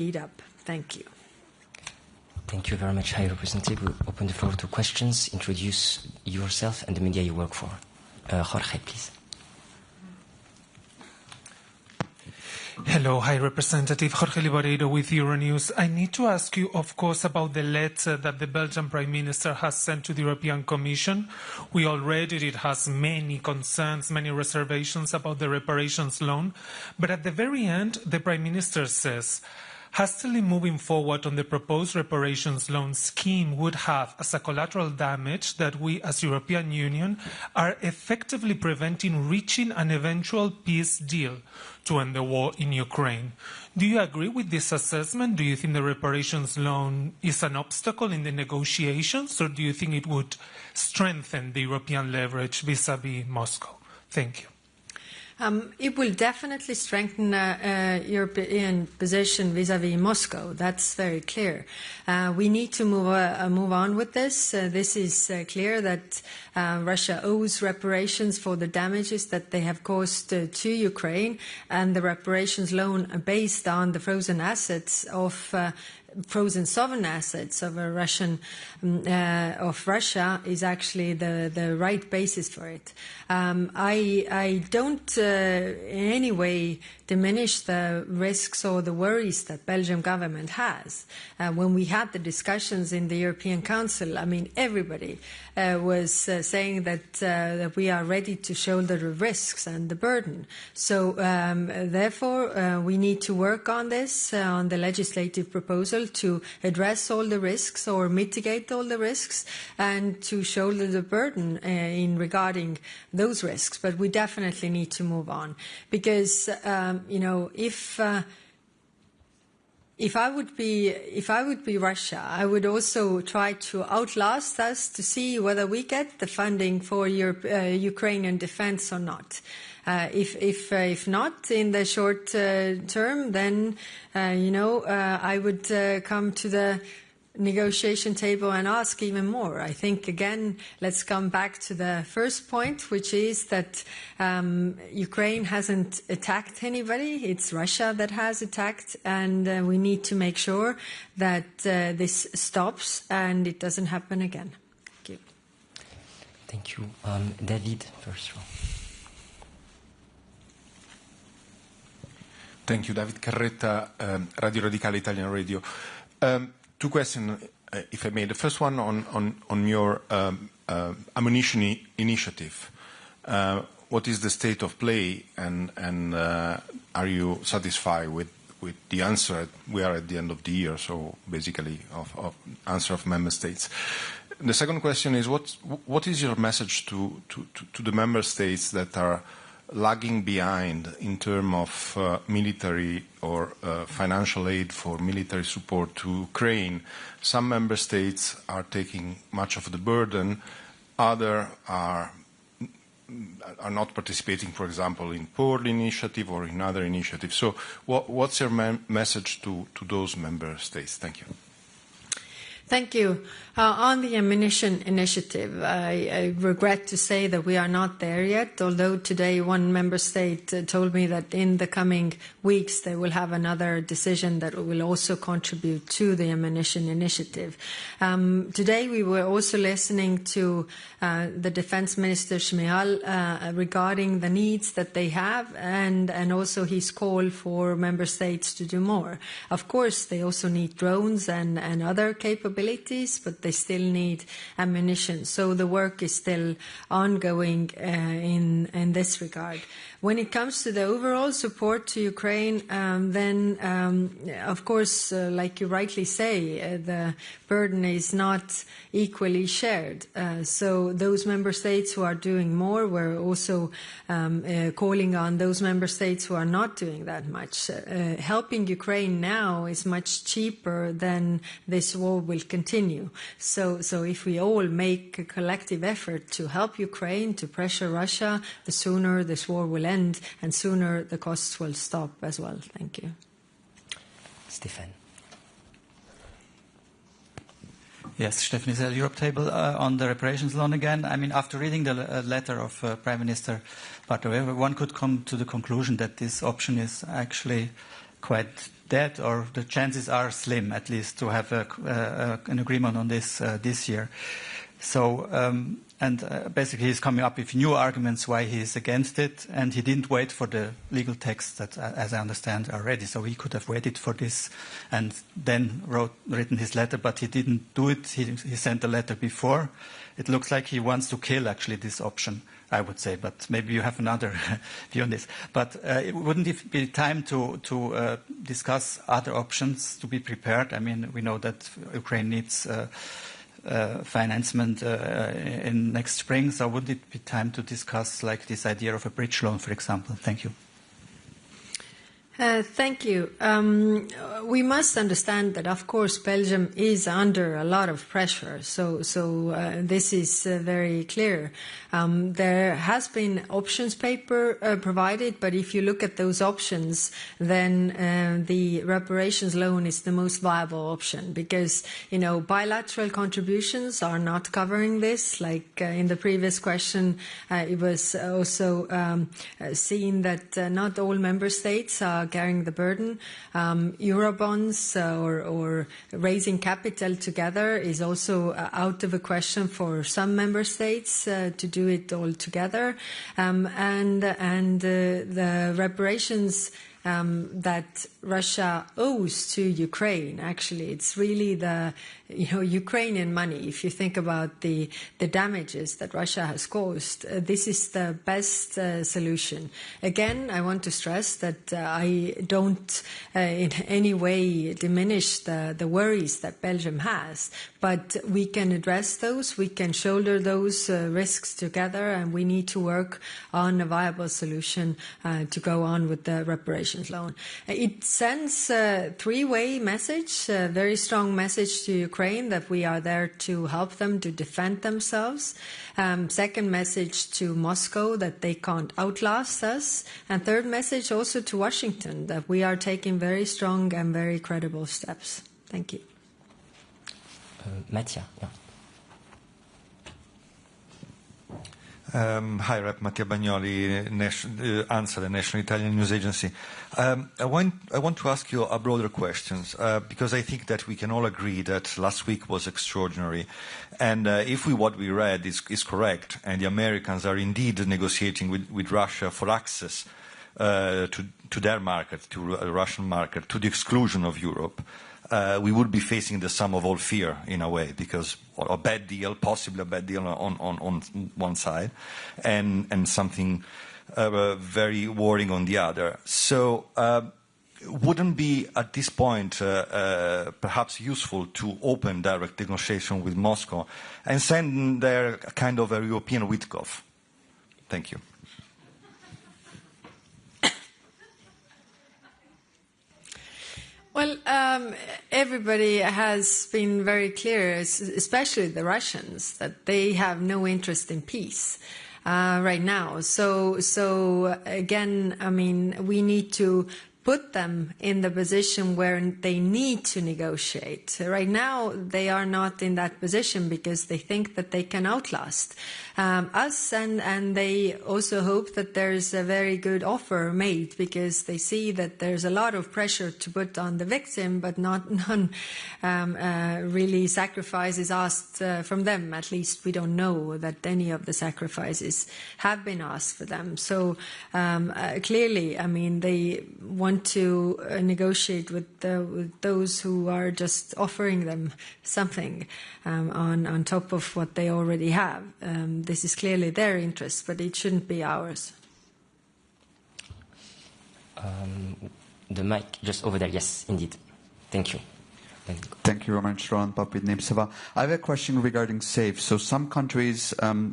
speed up. Thank you. Thank you very much, High Representative. We open the floor to questions. Introduce yourself and the media you work for. Jorge, please. Hello, High Representative Jorge Libareiro with Euronews. I need to ask you, of course, about the letter that the Belgian Prime Minister has sent to the European Commission. We all read it. It has many concerns, many reservations about the reparations loan. But at the very end, the Prime Minister says, hastily moving forward on the proposed reparations loan scheme would have as a collateral damage that we as European Union are effectively preventing reaching an eventual peace deal to end the war in Ukraine. Do you agree with this assessment? Do you think the reparations loan is an obstacle in the negotiations, or do you think it would strengthen the European leverage vis-à-vis Moscow? Thank you. It will definitely strengthen European position vis-à-vis Moscow. That's very clear. We need to move on with this. This is clear that Russia owes reparations for the damages that they have caused to Ukraine, and the reparations loan based on the frozen assets of frozen sovereign assets of Russia is actually the right basis for it. I don't in any way diminish the risks or the worries that Belgian government has. When we had the discussions in the European Council, I mean, everybody was saying that we are ready to shoulder the risks and the burden. So therefore, we need to work on this, on the legislative proposal to address all the risks or mitigate all the risks and to shoulder the burden in regarding those risks. But we definitely need to move on because, if I would be Russia, I would also try to outlast us to see whether we get the funding for Ukrainian defense or not. If not in the short term, then I would come to the negotiation table and ask even more. I think, again, let's come back to the first point, which is that Ukraine hasn't attacked anybody. It's Russia that has attacked, and we need to make sure that this stops and it doesn't happen again. Thank you. Thank you. David, first row. Thank you. David Carretta, Radio Radicale, Italian Radio. Two questions, if I may. The first one on your ammunition initiative. What is the state of play, and are you satisfied with the answer? We are at the end of the year, so basically of answer of member states. The second question is what is your message to the member states that are lagging behind in terms of military or financial aid for military support to Ukraine? Some member states are taking much of the burden. Others are not participating, for example, in Pearl initiative or in other initiatives. So what's your message to those member states? Thank you. Thank you. On the ammunition initiative, I regret to say that we are not there yet, although today one member state told me that in the coming weeks they will have another decision that will also contribute to the ammunition initiative. Today we were also listening to the Defense Minister Shmyhal regarding the needs that they have and also his call for member states to do more. Of course, they also need drones and other capabilities, but they still need ammunition. So the work is still ongoing in this regard. When it comes to the overall support to Ukraine, then, of course, like you rightly say, the burden is not equally shared. So those member states who are doing more, we're also calling on those member states who are not doing that much. Helping Ukraine now is much cheaper than this war will continue. So if we all make a collective effort to help Ukraine, to pressure Russia, the sooner this war will end and sooner the costs will stop as well. Thank you. Stefan. Yes, Stefan Isel, Europe Table. On the reparations loan again, I mean, after reading the letter of Prime Minister Bartolo, one could come to the conclusion that this option is actually quite dead, or the chances are slim, at least, to have an agreement on this year. So, basically he's coming up with new arguments why he is against it, and he didn't wait for the legal texts that, as I understand, are ready. So he could have waited for this and then written his letter, but he didn't do it. He sent a letter before. It looks like he wants to kill, actually, this option, I would say, but maybe you have another view on this. But wouldn't it be time to discuss other options, to be prepared? I mean, we know that Ukraine needs financement in next spring, so would it be time to discuss like this idea of a bridge loan, for example? Thank you. Thank you. We must understand that, of course, Belgium is under a lot of pressure. So this is very clear. There has been options paper provided, but if you look at those options, then the reparations loan is the most viable option, because, bilateral contributions are not covering this. Like in the previous question, it was also seen that not all member states are carrying the burden. Eurobonds or raising capital together is also out of a question for some member states to do it all together. And the reparations that Russia owes to Ukraine, actually, it's really the Ukrainian money. If you think about the damages that Russia has caused, this is the best solution. Again, I want to stress that I don't in any way diminish the worries that Belgium has, but we can address those, we can shoulder those risks together, and we need to work on a viable solution to go on with the reparations loan. It sends a three-way message, a very strong message to Ukraine that we are there to help them to defend themselves. Second message to Moscow that they can't outlast us. And third message also to Washington that we are taking very strong and very credible steps. Thank you. Mattia, yeah. Hi, Rep. Mattia Bagnoli, ANSA, the National Italian News Agency. I want to ask you a broader question, because I think that we can all agree that last week was extraordinary. And if what we read is correct, and the Americans are indeed negotiating with Russia for access to their market, to the Russian market, to the exclusion of Europe, we would be facing the sum of all fear in a way, because a bad deal, possibly a bad deal on one side, and something very worrying on the other. So wouldn't be at this point perhaps useful to open direct negotiation with Moscow and send there a kind of a European Witkoff? Thank you. Well, everybody has been very clear, especially the Russians, that they have no interest in peace right now. So again, I mean, we need to put them in the position where they need to negotiate. Right now, they are not in that position because they think that they can outlast us, and they also hope that there's a very good offer made, because they see that there's a lot of pressure to put on the victim, but none really sacrifices asked from them. At least we don't know that any of the sacrifices have been asked for them. So clearly, I mean, they want to negotiate with those who are just offering them something on top of what they already have. This is clearly their interest, but it shouldn't be ours. The mic just over there. Yes, indeed. Thank you. Thank you very much, Roland Papid, Nemseva. I have a question regarding SAFE. So some countries, Mr.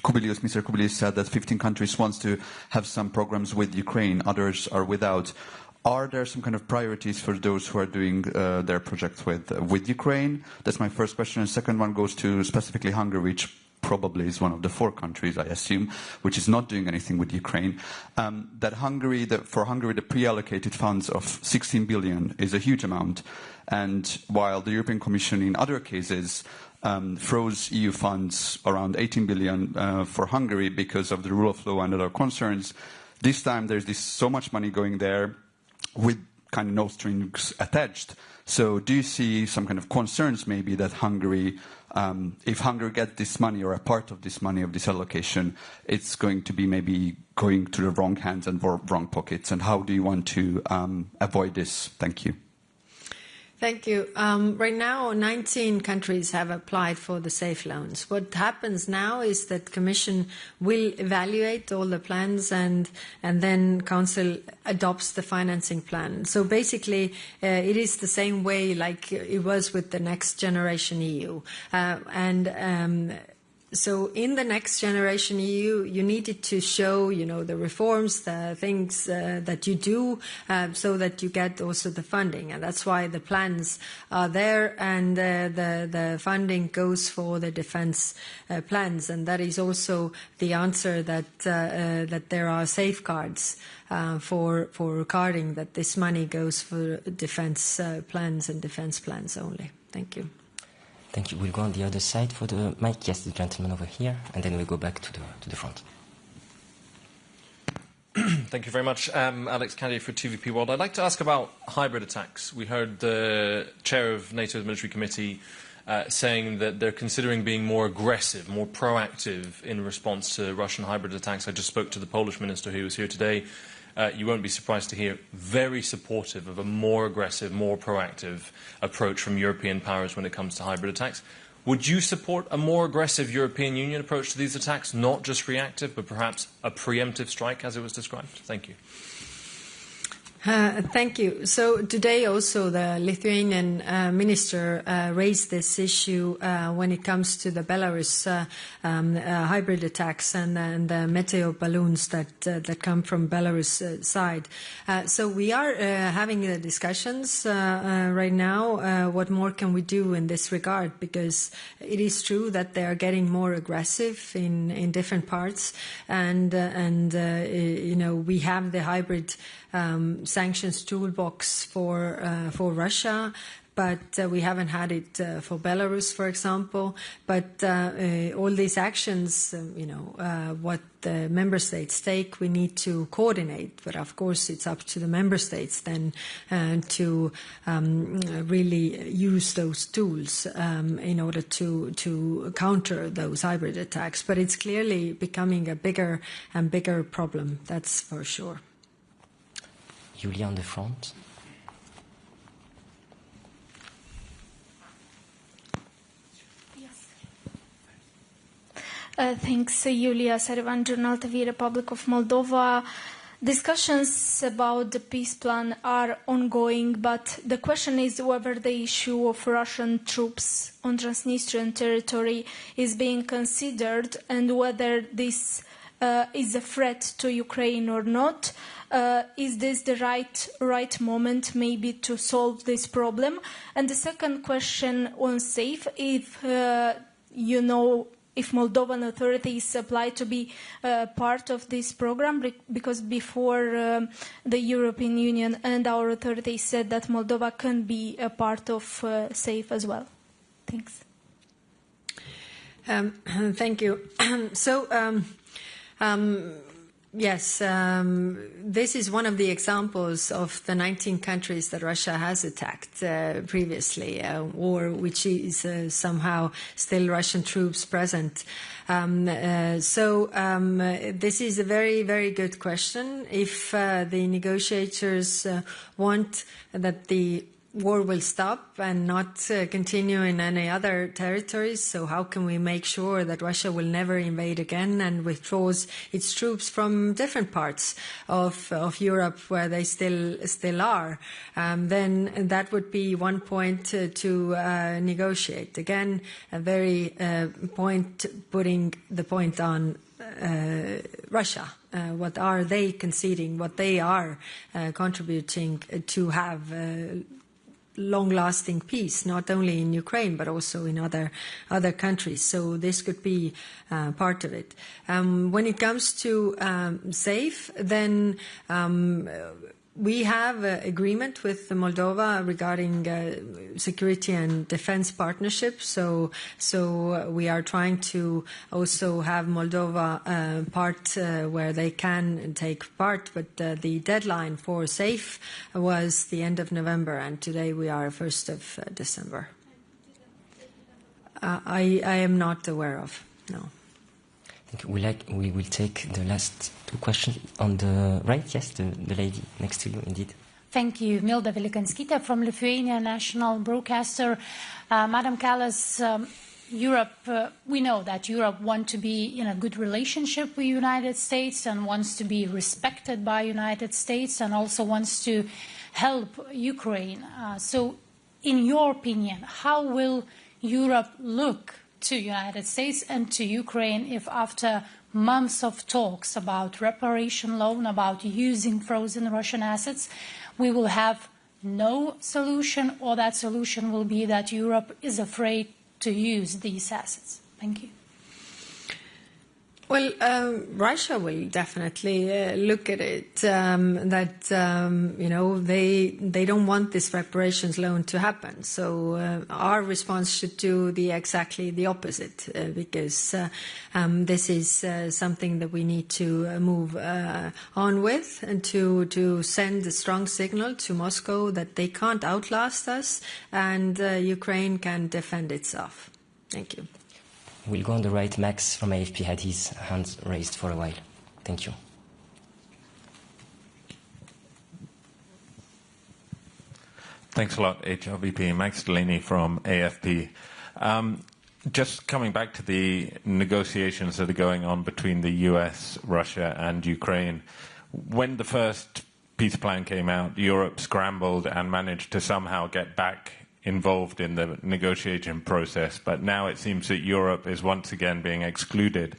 Kubilius said that 15 countries wants to have some programs with Ukraine, others are without. Are there some kind of priorities for those who are doing their projects with Ukraine? That's my first question. And second one goes to specifically Hungary, which probably is one of the 4 countries, I assume, which is not doing anything with Ukraine. For Hungary, the pre-allocated funds of 16 billion is a huge amount. And while the European Commission in other cases froze EU funds around 18 billion for Hungary because of the rule of law and other concerns, this time there's so much money going there. with kind of no strings attached. So do you see some kind of concerns maybe that Hungary, if Hungary gets this money or a part of this money, of this allocation, it's going to be maybe going to the wrong hands and wrong pockets? And how do you want to avoid this? Thank you. Thank you. Right now, 19 countries have applied for the SAFE loans. What happens now is that Commission will evaluate all the plans and then Council adopts the financing plan. So basically, it is the same way like it was with the Next Generation EU. So in the Next Generation EU, you needed to show, the reforms, the things that you do, so that you get also the funding. And that's why the plans are there, and the funding goes for the defense plans. And that is also the answer that there are safeguards for recording that this money goes for defense plans and defense plans only. Thank you. Thank you. We'll go on the other side for the mic. Yes, the gentleman over here, and then we'll go back to the front. Thank you very much. Alex Caddy for TVP World. I'd like to ask about hybrid attacks. We heard the chair of NATO's military committee saying that they're considering being more aggressive, more proactive in response to Russian hybrid attacks. I just spoke to the Polish minister who was here today. You won't be surprised to hear very supportive of a more aggressive, more proactive approach from European powers when it comes to hybrid attacks. Would you support a more aggressive European Union approach to these attacks, not just reactive, but perhaps a preemptive strike, as it was described? Thank you. Thank you. So today also the Lithuanian minister raised this issue when it comes to the Belarus hybrid attacks and the meteor balloons that come from Belarus side. So we are having the discussions right now. What more can we do in this regard? Because it is true that they are getting more aggressive in different parts, and we have the hybrid sanctions toolbox for Russia, but we haven't had it for Belarus, for example. But all these actions, what the member states take, we need to coordinate. But of course, it's up to the member states then to really use those tools in order to counter those hybrid attacks. But it's clearly becoming a bigger and bigger problem, that's for sure. Julia on the front. Yes. Thanks, Julia Sarivan, Journal TV, Republic of Moldova. Discussions about the peace plan are ongoing, but the question is whether the issue of Russian troops on Transnistrian territory is being considered and whether this is a threat to Ukraine or not. Is this the right moment maybe to solve this problem? And the second question on SAFE, if if Moldovan authorities apply to be part of this program, because before the European Union and our authorities said that Moldova can be a part of SAFE as well. Thanks. Thank you. Yes, this is one of the examples of the 19 countries that Russia has attacked previously, or which is somehow still Russian troops present. This is a very, very good question. If the negotiators want that the war will stop and not continue in any other territories, so how can we make sure that Russia will never invade again and withdraws its troops from different parts of Europe where they still are? Then that would be one point to negotiate. Again, a very point putting the point on Russia. What are they conceding? What they are contributing to have long-lasting peace, not only in Ukraine but also in other countries. So this could be part of it. When it comes to SAFE, then We have an agreement with Moldova regarding security and defense partnership. So we are trying to also have Moldova part where they can take part. But the deadline for SAFE was the end of November, and today we are 1st of December. I am not aware of, no. We will take the last two questions on the right. Yes, the lady next to you, indeed. Thank you. Milda Velikanskita from Lithuania National Broadcaster. Madam Kallas, Europe, we know that Europe wants to be in a good relationship with the United States and wants to be respected by the United States and also wants to help Ukraine. So in your opinion, how will Europe look to the United States and to Ukraine if after months of talks about reparation loan, about using frozen Russian assets, we will have no solution, or that solution will be that Europe is afraid to use these assets? Thank you. Well, Russia will definitely look at it, they don't want this reparations loan to happen. So our response should do exactly the opposite, because this is something that we need to move on with, and to send a strong signal to Moscow that they can't outlast us and Ukraine can defend itself. Thank you. We'll go on the right. Max from AFP had his hands raised for a while. Thank you. Thanks a lot, HRVP. Max Delaney from AFP. Just coming back to the negotiations that are going on between the US, Russia and Ukraine. When the first peace plan came out, Europe scrambled and managed to somehow get back involved in the negotiation process, but now it seems that Europe is once again being excluded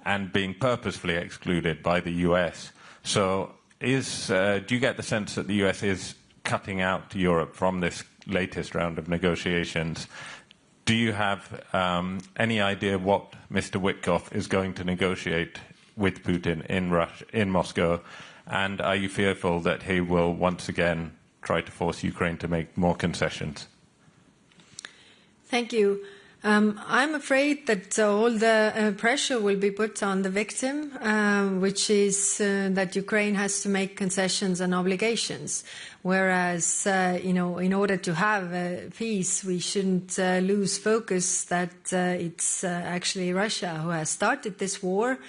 and being purposefully excluded by the US. So do you get the sense that the US is cutting out Europe from this latest round of negotiations? Do you have any idea what Mr. Witkoff is going to negotiate with Putin in Moscow? And are you fearful that he will once again try to force Ukraine to make more concessions? Thank you. I'm afraid that all the pressure will be put on the victim, which is that Ukraine has to make concessions and obligations. Whereas, in order to have peace, we shouldn't lose focus that it's actually Russia who has started this war.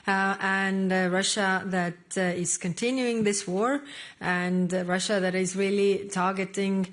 And Russia that is continuing this war, and Russia that is really targeting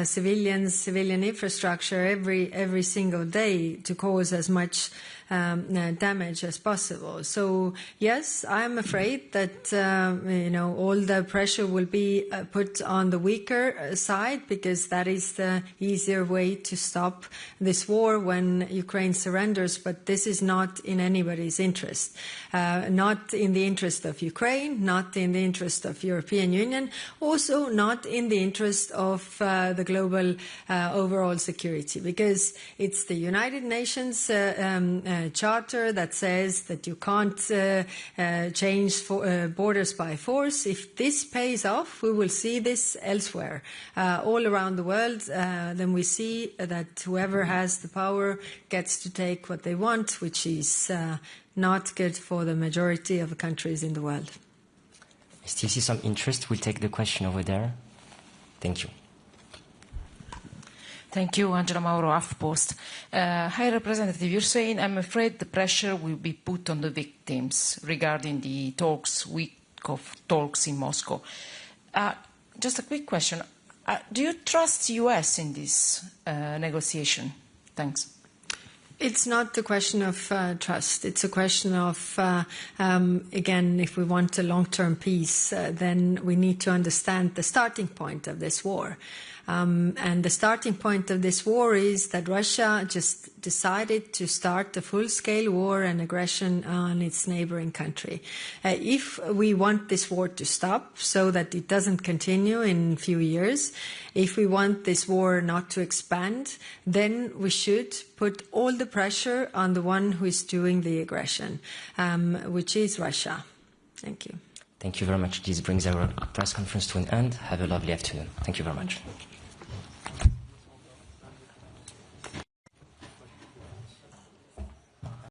civilian infrastructure every single day to cause as much damage as possible. So yes, I'm afraid that all the pressure will be put on the weaker side, because that is the easier way to stop this war when Ukraine surrenders. But this is not in anybody's interest, not in the interest of Ukraine, not in the interest of European Union, also not in the interest of the global overall security, because it's the United Nations charter that says that you can't change borders by force. If this pays off, we will see this elsewhere, all around the world. Then we see that whoever has the power gets to take what they want, which is not good for the majority of the countries in the world. I still see some interest. We'll take the question over there. Thank you. Thank you, Angela Mauro, HuffPost. High Representative, you're saying, I'm afraid the pressure will be put on the victims regarding the week of talks in Moscow. Just a quick question. Do you trust the US in this negotiation? Thanks. It's not a question of trust. It's a question of, again, if we want a long-term peace, then we need to understand the starting point of this war. And the starting point of this war is that Russia just decided to start a full-scale war and aggression on its neighboring country. If we want this war to stop so that it doesn't continue in a few years, if we want this war not to expand, then we should put all the pressure on the one who is doing the aggression, which is Russia. Thank you. Thank you very much. This brings our press conference to an end. Have a lovely afternoon. Thank you very much.